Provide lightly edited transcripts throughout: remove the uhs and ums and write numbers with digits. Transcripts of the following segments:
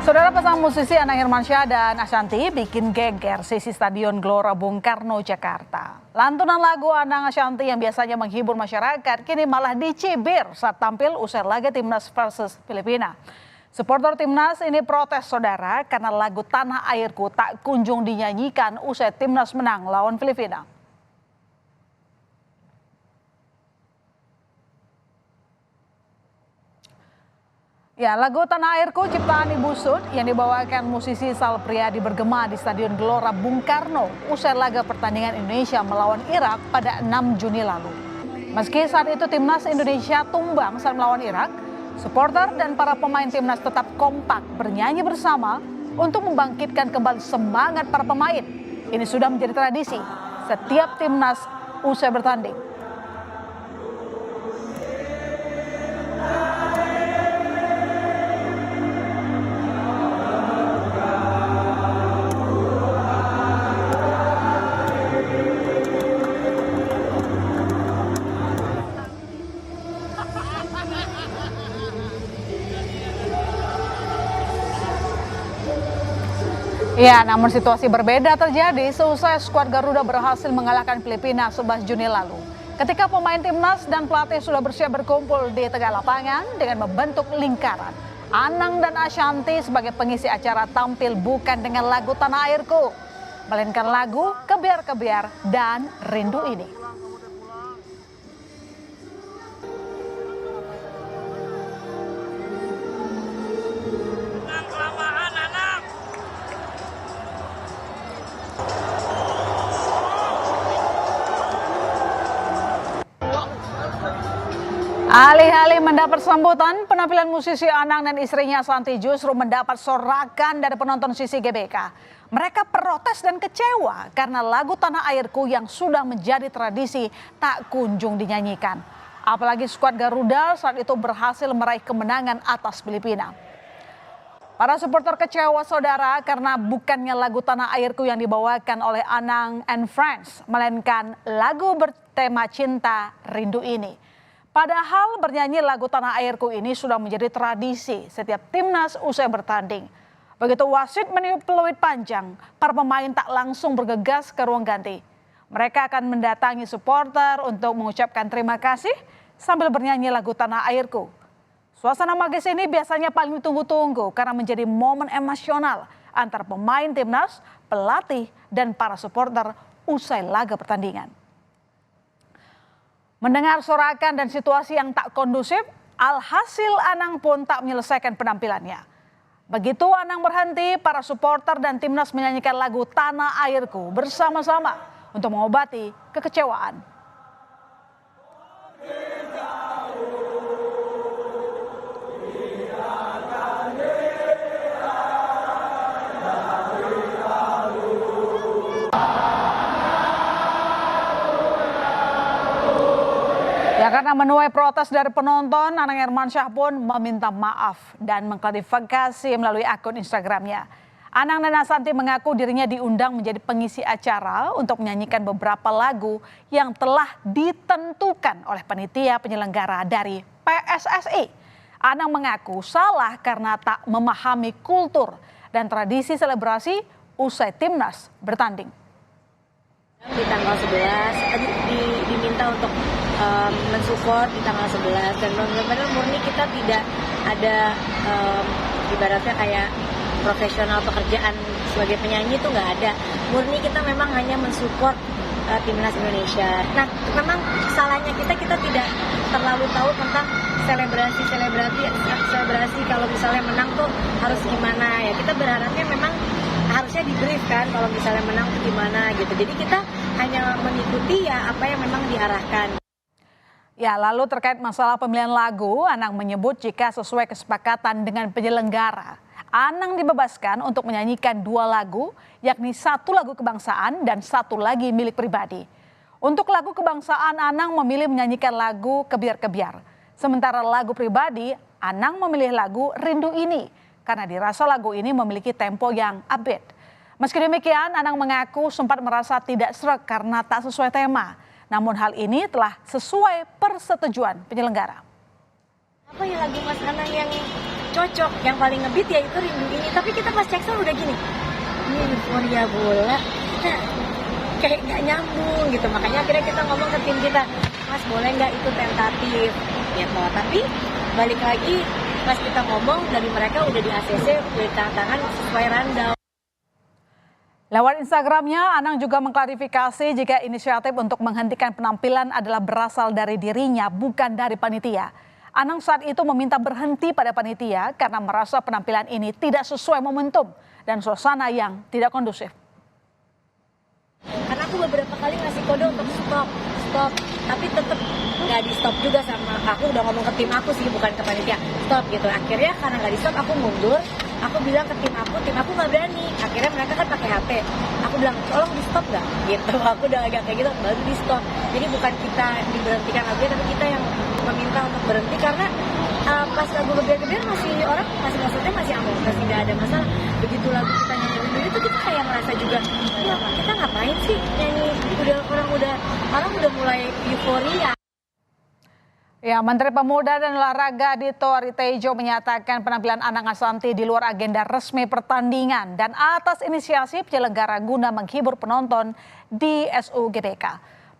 Saudara, pasang musisi Anang Hermansyah dan Ashanty bikin geger sisi Stadion Gelora Bung Karno, Jakarta. Lantunan lagu Anang Ashanty yang biasanya menghibur masyarakat kini malah dicibir saat tampil usai laga Timnas versus Filipina. Supporter Timnas ini protes, saudara, karena lagu Tanah Airku tak kunjung dinyanyikan usai Timnas menang lawan Filipina. Ya, lagu Tanah Airku ciptaan Ibu Sud yang dibawakan musisi Sal Priadi bergema di Stadion Gelora Bung Karno usai laga pertandingan Indonesia melawan Irak pada 6 Juni lalu. Meski saat itu Timnas Indonesia tumbang saat melawan Irak, supporter dan para pemain Timnas tetap kompak bernyanyi bersama untuk membangkitkan kembali semangat para pemain. Ini sudah menjadi tradisi setiap Timnas usai bertanding. Ya, namun situasi berbeda terjadi seusai skuad Garuda berhasil mengalahkan Filipina 11 Juni lalu. Ketika pemain Timnas dan pelatih sudah bersiap berkumpul di tengah lapangan dengan membentuk lingkaran, Anang dan Ashanty sebagai pengisi acara tampil bukan dengan lagu Tanah Airku, melainkan lagu Kebiar-Kebiar dan Rindu Ini. Alih-alih mendapat sambutan, penampilan musisi Anang dan istrinya Ashanty justru mendapat sorakan dari penonton sisi GBK. Mereka protes dan kecewa karena lagu Tanah Airku yang sudah menjadi tradisi tak kunjung dinyanyikan. Apalagi skuad Garuda saat itu berhasil meraih kemenangan atas Filipina. Para supporter kecewa, saudara, karena bukannya lagu Tanah Airku yang dibawakan oleh Anang and Friends, melainkan lagu bertema cinta Rindu Ini. Padahal bernyanyi lagu Tanah Airku ini sudah menjadi tradisi setiap Timnas usai bertanding. Begitu wasit meniup peluit panjang, para pemain tak langsung bergegas ke ruang ganti. Mereka akan mendatangi supporter untuk mengucapkan terima kasih sambil bernyanyi lagu Tanah Airku. Suasana magis ini biasanya paling ditunggu-tunggu karena menjadi momen emosional antar pemain Timnas, pelatih, dan para supporter usai laga pertandingan. Mendengar sorakan dan situasi yang tak kondusif, alhasil Anang pun tak menyelesaikan penampilannya. Begitu Anang berhenti, para supporter dan Timnas menyanyikan lagu Tanah Airku bersama-sama untuk mengobati kekecewaan. Ya, karena menuai protes dari penonton, Anang Hermansyah pun meminta maaf dan mengklarifikasi melalui akun Instagramnya. Anang dan Ashanty mengaku dirinya diundang menjadi pengisi acara untuk menyanyikan beberapa lagu yang telah ditentukan oleh panitia penyelenggara dari PSSI. Anang mengaku salah karena tak memahami kultur dan tradisi selebrasi usai Timnas bertanding. Di tanggal 11 diminta untuk mensupport di tanggal 11 dan benar-benar murni kita tidak ada ibaratnya kayak profesional pekerjaan sebagai penyanyi itu nggak ada, murni kita memang hanya mensupport Timnas Indonesia. Nah, memang salahnya kita tidak terlalu tahu tentang selebrasi kalau misalnya menang tuh harus gimana ya. Kita berharapnya memang harusnya di brief kan kalau misalnya menang tuh gimana gitu. Jadi kita hanya mengikuti ya apa yang memang diarahkan. Ya, lalu terkait masalah pemilihan lagu, Anang menyebut jika sesuai kesepakatan dengan penyelenggara, Anang dibebaskan untuk menyanyikan 2 lagu, yakni 1 lagu kebangsaan dan 1 lagi milik pribadi. Untuk lagu kebangsaan, Anang memilih menyanyikan lagu Kebiar-Kebiar. Sementara lagu pribadi, Anang memilih lagu Rindu Ini, karena dirasa lagu ini memiliki tempo yang upbeat. Meski demikian, Anang mengaku sempat merasa tidak sreg karena tak sesuai tema. Namun hal ini telah sesuai persetujuan penyelenggara. Apa ya lagu Mas Anang yang cocok, yang paling ngebit ya itu Rindu Ini. Tapi kita pas cek sound udah gini, ini euforia bola, kita kayak nggak nyambung gitu. Makanya akhirnya kita ngomong ke tim kita, Mas boleh nggak itu tentatif gitu. Tapi balik lagi pas kita ngomong dari mereka udah di ACC, udah tangan sesuai rundown. Lewat Instagramnya, Anang juga mengklarifikasi jika inisiatif untuk menghentikan penampilan adalah berasal dari dirinya, bukan dari panitia. Anang saat itu meminta berhenti pada panitia karena merasa penampilan ini tidak sesuai momentum dan suasana yang tidak kondusif. Karena aku beberapa kali ngasih kode untuk stop, tapi tetap nggak di stop juga sama aku. Udah ngomong ke tim aku sih, bukan ke panitia, stop gitu. Akhirnya karena nggak di stop, aku mundur. Aku bilang ke tim aku nggak berani. Akhirnya mereka kan pakai HP. Aku bilang tolong di stop nggak, gitu. Aku udah agak kayak gitu, baru di stop. Jadi bukan kita diberhentikan lagi, tapi kita yang meminta untuk berhenti karena pas lagu gebiar-gebiar masih orang masih maksudnya masih aman, masih nggak ada masalah. Begitu lagu kita nyanyi itu kita kayak merasa juga, ya kita ngapain sih nyanyi, orang udah mulai euforia. Ya, Menteri Pemuda dan Olahraga Dito Aritejo menyatakan penampilan Anang Assanti di luar agenda resmi pertandingan dan atas inisiasi penyelenggara guna menghibur penonton di SUGBK.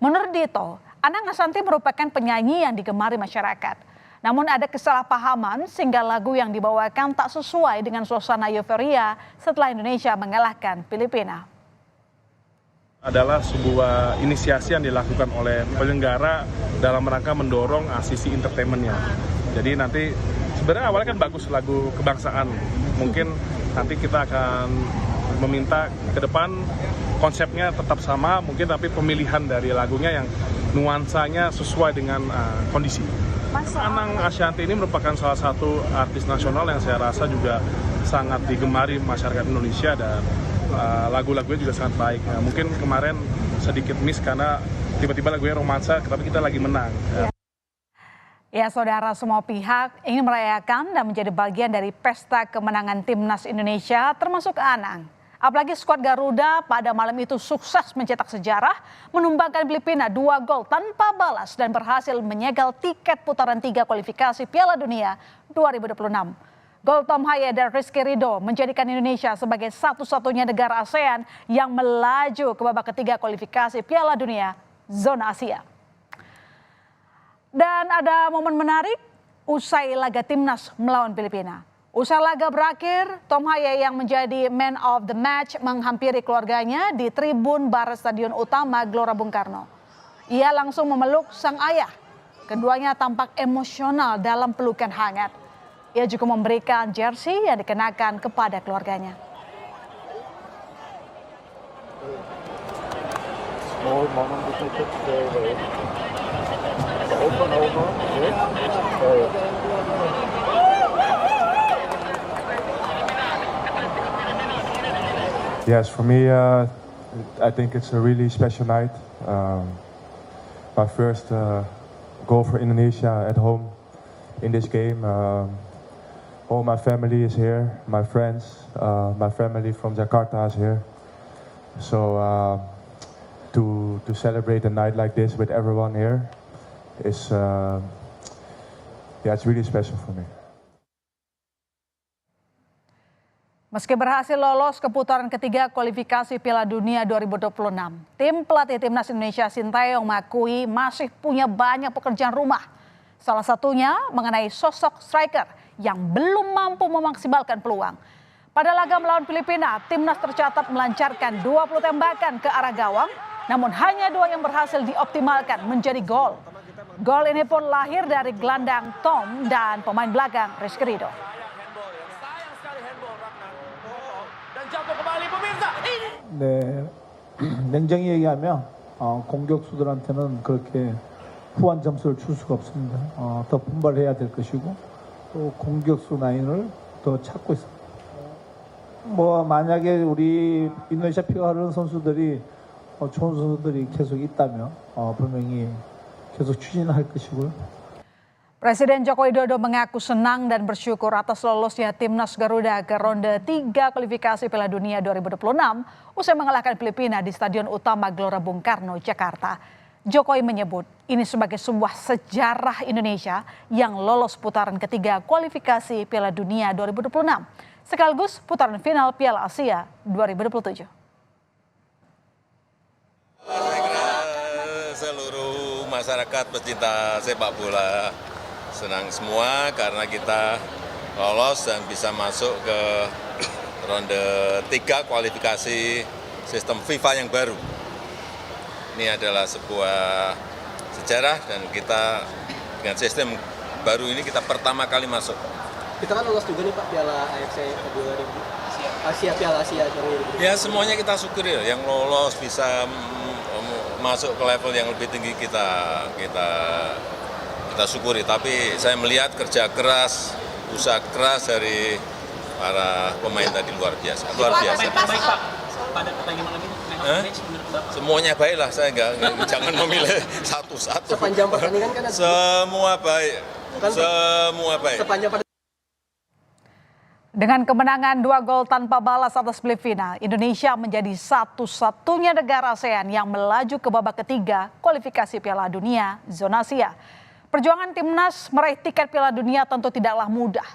Menurut Dito, Anang Assanti merupakan penyanyi yang digemari masyarakat. Namun ada kesalahpahaman sehingga lagu yang dibawakan tak sesuai dengan suasana euforia setelah Indonesia mengalahkan Filipina. Adalah sebuah inisiasi yang dilakukan oleh penyelenggara dalam rangka mendorong sisi entertainment-nya. Jadi nanti sebenarnya awalnya kan bagus lagu kebangsaan. Mungkin nanti kita akan meminta ke depan konsepnya tetap sama, mungkin tapi pemilihan dari lagunya yang nuansanya sesuai dengan kondisi. Anang Assanti ini merupakan salah satu artis nasional yang saya rasa juga sangat digemari masyarakat Indonesia dan lagu-lagunya juga sangat baik. Nah, mungkin kemarin sedikit miss karena tiba-tiba lagunya romansa, tapi kita lagi menang. Ya, saudara, semua pihak ingin merayakan dan menjadi bagian dari pesta kemenangan timnas Indonesia, termasuk Anang. Apalagi skuad Garuda pada malam itu sukses mencetak sejarah, menumbangkan Filipina 2 gol tanpa balas dan berhasil menyegel tiket putaran 3 kualifikasi Piala Dunia 2026. Gol Tom Haye dan Rizky Ridho menjadikan Indonesia sebagai satu-satunya negara ASEAN yang melaju ke babak ketiga kualifikasi Piala Dunia zona Asia. Dan ada momen menarik usai laga timnas melawan Filipina. Usai laga berakhir, Tom Haye yang menjadi man of the match menghampiri keluarganya di tribun barat Stadion Utama Gelora Bung Karno. Ia langsung memeluk sang ayah. Keduanya tampak emosional dalam pelukan hangat. Ia juga memberikan jersey yang dikenakan kepada keluarganya. Yes, for me, I think it's a really special night. My first goal for Indonesia at home in this game. All my family is here, my friends, my family from Jakarta is here. So to celebrate a night like this with everyone here is, it's really special for me. Meski berhasil lolos ke putaran ketiga kualifikasi Piala Dunia 2026, tim pelatih timnas Indonesia Sintayong mengakui masih punya banyak pekerjaan rumah. Salah satunya mengenai sosok striker yang belum mampu memaksimalkan peluang. Pada laga melawan Filipina, timnas tercatat melancarkan 20 tembakan ke arah gawang, namun hanya 2 yang berhasil dioptimalkan menjadi gol. Gol ini pun lahir dari gelandang Tom dan pemain belakang Rizky Ridho. 네, 냉정히 얘기하면 공격수들한테는 그렇게 후한 점수를 줄 수가 없습니다. 더 분발해야 될 것이고 또 공격수 라인을 더 찾고 있습니다. 뭐 만약에 우리 인도네시아 피가 흐르는 선수들이 좋은 선수들이 계속 있다면 분명히 계속 추진할 것이고요. Presiden Joko Widodo mengaku senang dan bersyukur atas lolosnya timnas Garuda ke ronde 3 kualifikasi Piala Dunia 2026 usai mengalahkan Filipina di Stadion Utama Gelora Bung Karno, Jakarta. Jokowi menyebut ini sebagai sebuah sejarah Indonesia yang lolos putaran ketiga kualifikasi Piala Dunia 2026, sekaligus putaran final Piala Asia 2027. Saya kira seluruh masyarakat pecinta sepak bola senang semua karena kita lolos dan bisa masuk ke ronde 3 kualifikasi sistem FIFA yang baru. Ini adalah sebuah sejarah dan kita dengan sistem baru ini kita pertama kali masuk. Kita kan lolos juga nih Pak Piala AFC 2000 Piala Asia 2000. Ya semuanya kita syukuri ya, yang lolos bisa masuk ke level yang lebih tinggi kita syukuri. Tapi saya melihat kerja keras, usaha keras dari para pemain tadi luar biasa. Baik Pak, pada pertandingan malam ini Semuanya baik lah, saya jangan memilih satu-satu. sepanjang pertandingan kan ada Semua baik, semua baik. sepanjang Dengan kemenangan 2 gol tanpa balas atas Filipina, Indonesia menjadi satu-satunya negara ASEAN yang melaju ke babak ketiga kualifikasi Piala Dunia zona Asia. Perjuangan timnas meraih tiket Piala Dunia tentu tidaklah mudah.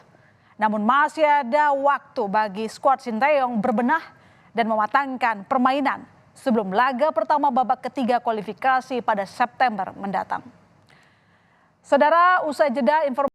Namun masih ada waktu bagi skuad Sinteyong berbenah dan mematangkan permainan sebelum laga pertama babak ketiga kualifikasi pada September mendatang. Saudara, usai jeda informasi